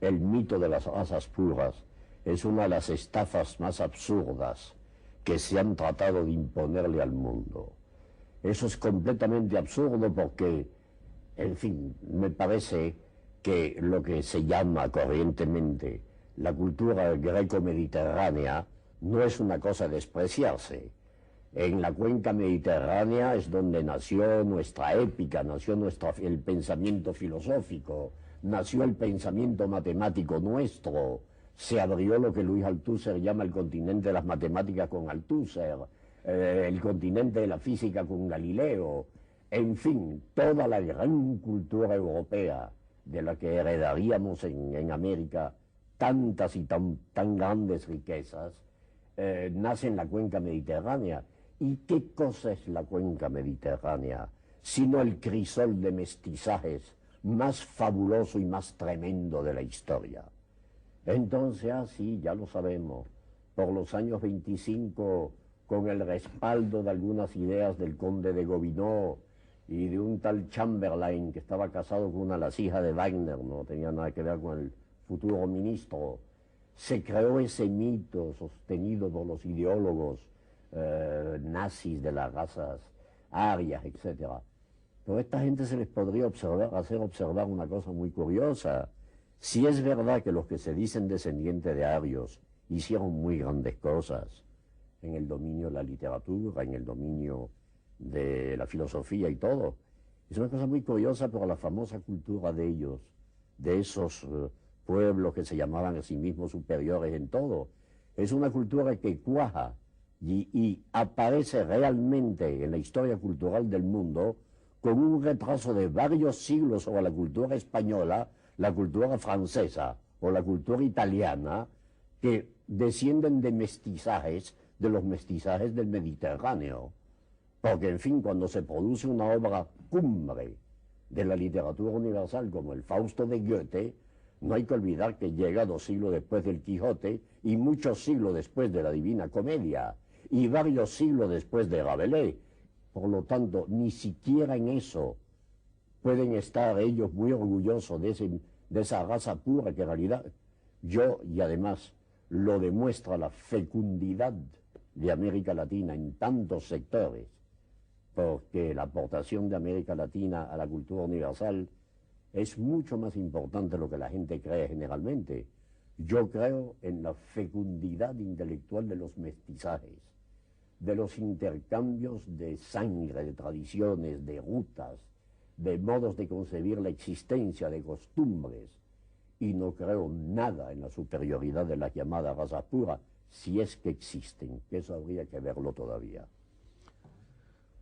El mito de las razas puras es una de las estafas más absurdas que se han tratado de imponerle al mundo. Eso es completamente absurdo porque, en fin, me parece que lo que se llama corrientemente la cultura greco-mediterránea no es una cosa a despreciarse. En la cuenca mediterránea es donde nació nuestra épica, nació el pensamiento filosófico, nació el pensamiento matemático nuestro, se abrió lo que Luis Althusser llama el continente de las matemáticas con Althusser, el continente de la física con Galileo, en fin, toda la gran cultura europea de la que heredaríamos en América tantas y tan grandes riquezas, nace en la cuenca mediterránea. ¿Y qué cosa es la cuenca mediterránea? Sino el crisol de mestizajes más fabuloso y más tremendo de la historia. Entonces, sí, ya lo sabemos, por los años 25, con el respaldo de algunas ideas del conde de Gobineau y de un tal Chamberlain que estaba casado con una de las hijas de Wagner, no tenía nada que ver con el futuro ministro, se creó ese mito sostenido por los ideólogos nazis de las razas arias, etc. Pero a esta gente se les podría hacer observar una cosa muy curiosa. Si es verdad que los que se dicen descendientes de arios hicieron muy grandes cosas en el dominio de la literatura, en el dominio de la filosofía y todo, es una cosa muy curiosa por la famosa cultura de ellos, de esos pueblos que se llamaban a sí mismos superiores en todo. Es una cultura que cuaja y aparece realmente en la historia cultural del mundo con un retraso de varios siglos sobre la cultura española, la cultura francesa o la cultura italiana, que descienden de mestizajes, de los mestizajes del Mediterráneo. Porque, en fin, cuando se produce una obra cumbre de la literatura universal como el Fausto de Goethe, no hay que olvidar que llega 2 siglos después del Quijote y muchos siglos después de la Divina Comedia y varios siglos después de Rabelais. Por lo tanto, ni siquiera en eso pueden estar ellos muy orgullosos de esa raza pura que en realidad y además lo demuestra la fecundidad de América Latina en tantos sectores, porque la aportación de América Latina a la cultura universal es mucho más importante de lo que la gente cree generalmente. Yo creo en la fecundidad intelectual de los mestizajes, de los intercambios de sangre, de tradiciones, de rutas, de modos de concebir la existencia, de costumbres, y no creo nada en la superioridad de la llamada raza pura, si es que existen, que eso habría que verlo todavía.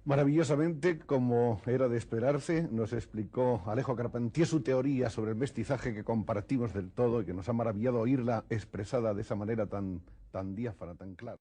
Maravillosamente, como era de esperarse, nos explicó Alejo Carpentier su teoría sobre el mestizaje que compartimos del todo y que nos ha maravillado oírla expresada de esa manera tan diáfana, tan clara.